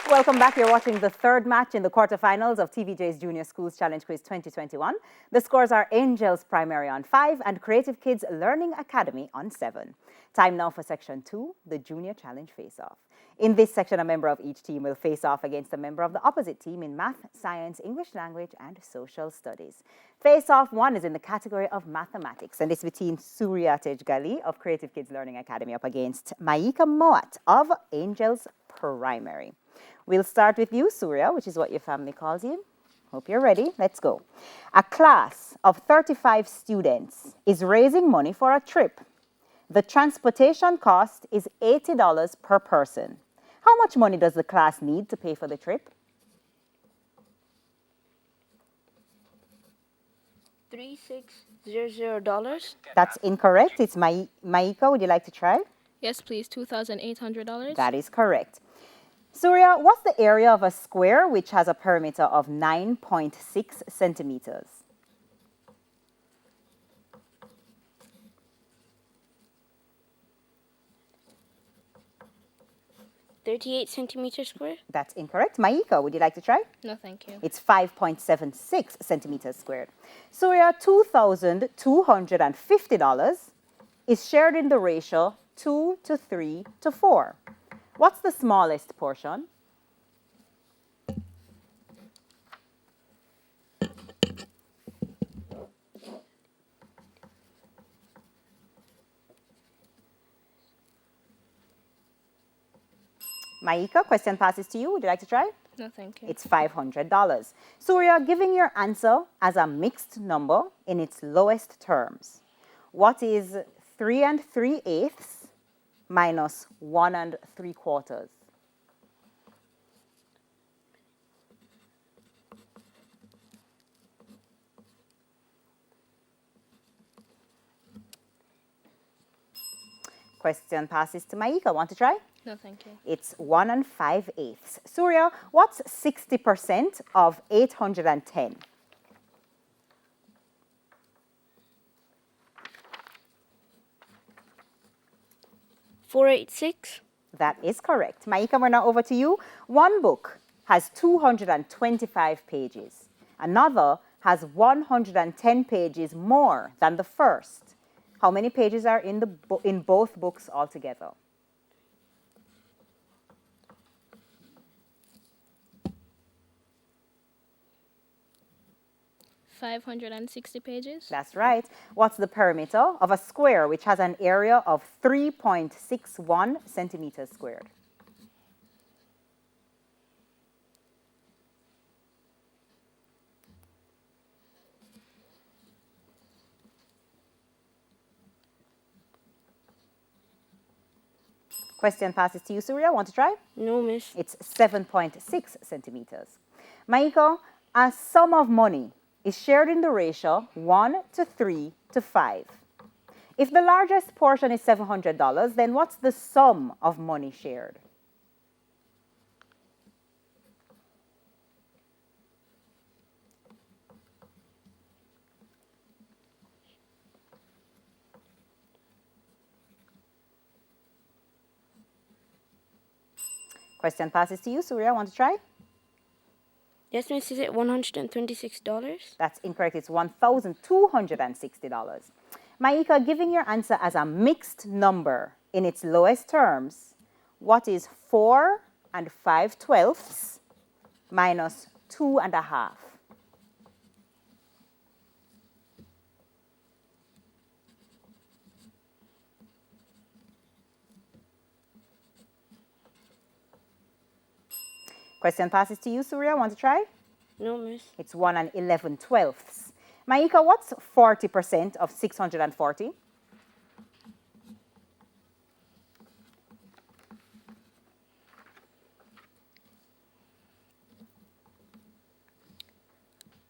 Welcome back. You're watching the third match in the quarterfinals of TVJ's Junior Schools Challenge Quiz 2021. The scores are Angels Primary on 5 and Creative Kids Learning Academy on 7. Time now for Section 2, the Junior Challenge Face-Off. In this section, a member of each team will face off against a member of the opposite team in math, science, English language, and social studies. Face-Off 1 is in the category of mathematics, and it's between Surya Tejgali of Creative Kids Learning Academy up against Maika Moat of Angels Primary. We'll start with you, Surya, which is what your family calls you. Hope you're ready. Let's go. A class of 35 students is raising money for a trip. The transportation cost is $80 per person. How much money does the class need to pay for the trip? $3,600. That's incorrect. It's Maika. Would you like to try? Yes, please. $2,800. That is correct. Surya, what's the area of a square which has a perimeter of 9.6 centimeters? $38 square. That's incorrect. Maika, would you like to try? No, thank you. It's 5.76 centimeters squared. Surya, $2,250 is shared in the ratio 2 to 3 to 4. What's the smallest portion? Maika, question passes to you. Would you like to try? No, thank you. It's $500. Surya, giving your answer as a mixed number in its lowest terms. What is 3 3/8 minus 1 3/4? Question passes to Maika. Want to try? No, thank you. It's 1 5/8. Surya, what's 60% of 810? $486. That is correct. Maika, we're now over to you. One book has 225 pages. Another has 110 pages more than the first. How many pages are in both books altogether? $560 pages. That's right. What's the perimeter of a square which has an area of 3.61 centimeters squared? Question passes to you, Surya. Want to try? No, miss. It's 7.6 centimeters. Maika, a sum of money is shared in the ratio 1 to 3 to 5. If the largest portion is $700, then what's the sum of money shared? Question passes to you, Surya. Want to try? Yes, miss. Is it $126? That's incorrect. It's $1,260. Maika, giving your answer as a mixed number in its lowest terms, what is 4 5/12 minus 2 1/2? Question passes to you, Surya. Want to try? No, miss. It's 1 11/12. Maika, what's 40% of 640?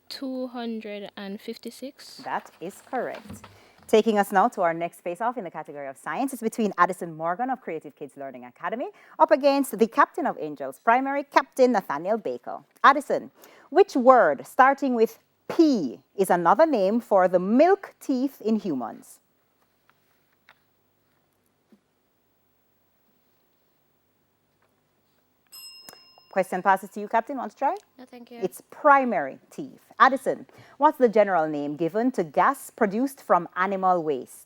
$256. That is correct. Taking us now to our next face-off in the category of science. It's between Addison Morgan of Creative Kids Learning Academy up against the captain of Angels Primary, Captain Nathaniel Baker. Addison, which word starting with P is another name for the milk teeth in humans? Question passes to you, Captain. Want to try? No, thank you. It's primary teeth. Addison, what's the general name given to gas produced from animal waste?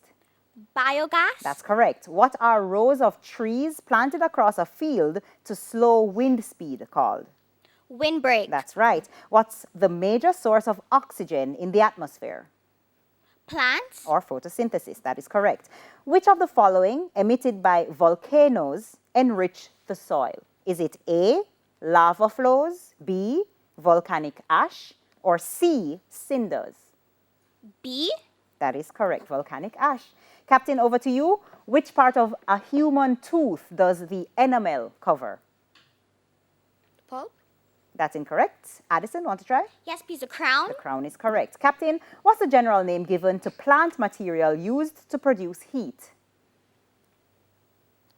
Biogas. That's correct. What are rows of trees planted across a field to slow wind speed called? Windbreak. That's right. What's the major source of oxygen in the atmosphere? Plants. Or photosynthesis. That is correct. Which of the following emitted by volcanoes enrich the soil? Is it A, lava flows, B, volcanic ash, or C, cinders? B. That is correct, volcanic ash. Captain, over to you. Which part of a human tooth does the enamel cover? Pulp. That's incorrect. Addison, want to try? Yes, please. A crown. The crown is correct. Captain, what's the general name given to plant material used to produce heat?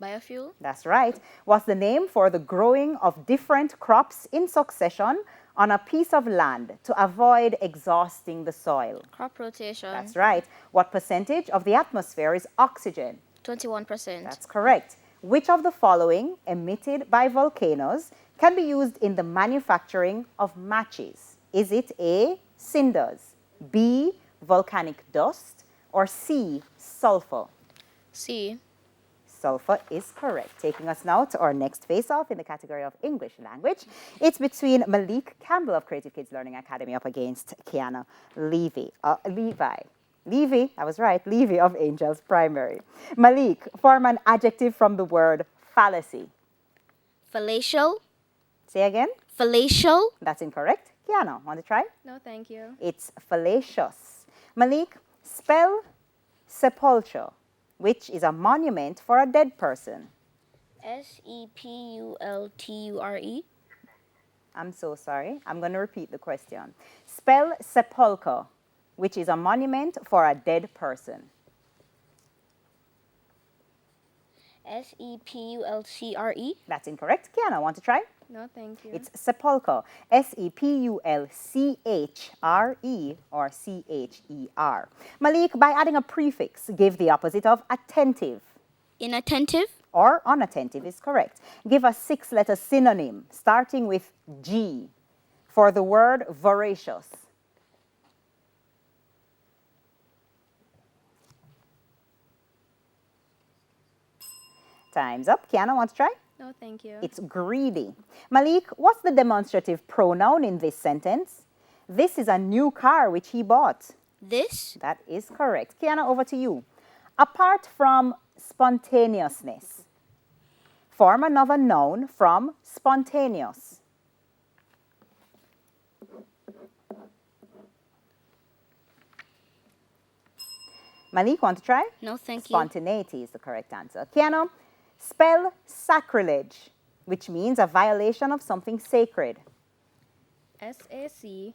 Biofuel. That's right. What's the name for the growing of different crops in succession on a piece of land to avoid exhausting the soil? Crop rotation. That's right. What percentage of the atmosphere is oxygen? 21%. That's correct. Which of the following emitted by volcanoes can be used in the manufacturing of matches? Is it A, cinders, B, volcanic dust, or C, sulfur? C. Sulfur is correct. Taking us now to our next face-off in the category of English language. It's between Malik Campbell of Creative Kids Learning Academy up against Kiana Levi, I was right, Levy of Angels Primary. Malik, form an adjective from the word fallacy. Fallacial. Say again. Fallacial. That's incorrect. Kiana, want to try? No, thank you. It's fallacious. Malik, spell sepulture, which is a monument for a dead person. Sepulture. I'm so sorry. I'm going to repeat the question. Spell sepulcher, which is a monument for a dead person. Sepulchre. That's incorrect. Kiana, want to try? No, thank you. It's sepulcher. Sepulchre or Cher. Malik, by adding a prefix, give the opposite of attentive. Inattentive. Or unattentive is correct. Give a 6-letter synonym starting with G for the word voracious. Time's up. Kiana, want to try? No, thank you. It's greedy. Malik, what's the demonstrative pronoun in this sentence? This is a new car which he bought. This. That is correct. Kiana, over to you. Apart from spontaneousness, form another noun from spontaneous. Malik, want to try? No, thank you. Spontaneity is the correct answer. Kiana, spell sacrilege, which means a violation of something sacred. Sacrilage.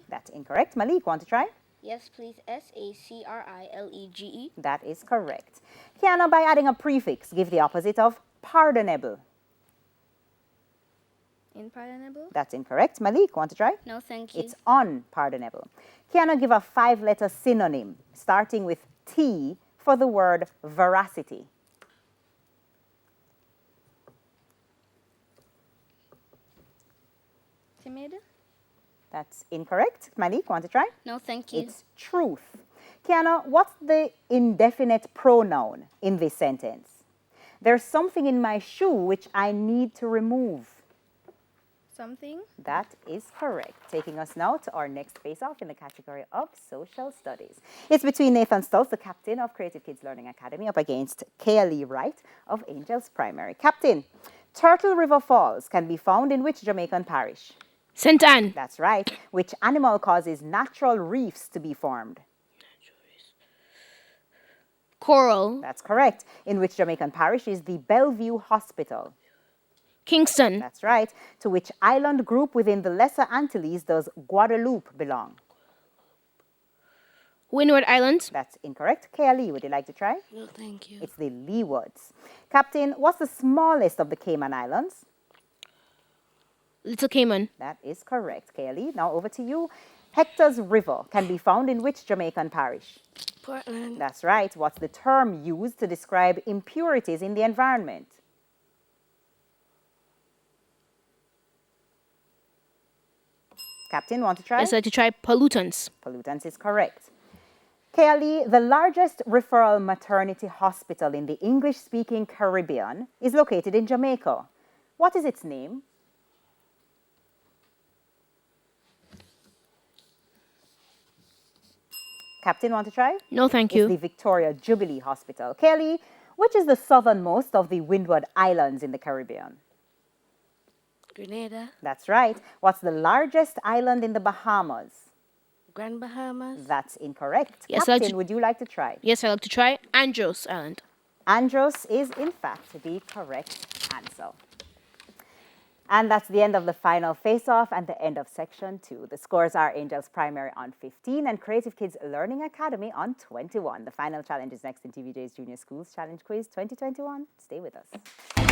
That's incorrect. Malik, want to try? Yes, please. Sacrilege. That is correct. Kiana, by adding a prefix, give the opposite of pardonable. Unpardonable. That's incorrect. Malik, want to try? No, thank you. It's unpardonable. Kiana, give a 5-letter synonym starting with T for the word veracity. Timid. That's incorrect. Malik, want to try? No, thank you. It's truth. Kiana, what's the indefinite pronoun in this sentence? There's something in my shoe which I need to remove. Something. That is correct. Taking us now to our next face-off in the category of social studies. It's between Nathan Stultz, the captain of Creative Kids Learning Academy, up against Kaylee Wright of Angels Primary. Captain, Turtle River Falls can be found in which Jamaican parish? St. Anne. That's right. Which animal causes natural reefs to be formed? Coral. That's correct. In which Jamaican parish is the Bellevue Hospital? Kingston. That's right. To which island group within the Lesser Antilles does Guadeloupe belong? Windward Islands. That's incorrect. Kaylee, would you like to try? No, thank you. It's the Leewards. Captain, what's the smallest of the Cayman Islands? Little Cayman. That is correct. Kaylee, now over to you. Hector's River can be found in which Jamaican parish? Portland. That's right. What's the term used to describe impurities in the environment? Captain, want to try? Yes, I'd like to try pollutants. Pollutants is correct. Kelly, the largest referral maternity hospital in the English-speaking Caribbean is located in Jamaica. What is its name? Captain, want to try? No, thank It's the you. Victoria Jubilee Hospital. Kelly, which is the southernmost of the Windward Islands in the Caribbean? Grenada. That's right. What's the largest island in the Bahamas? Grand Bahamas. That's incorrect. Yes, I'd like Captain, to- would you like to try? Yes, I'd like to try Andros Island. Andros is, in fact, the correct answer. And that's the end of the final face-off and the end of section 2. The scores are Angels Primary on 15 and Creative Kids Learning Academy on 21. The final challenge is next in TVJ's Junior Schools Challenge Quiz 2021. Stay with us.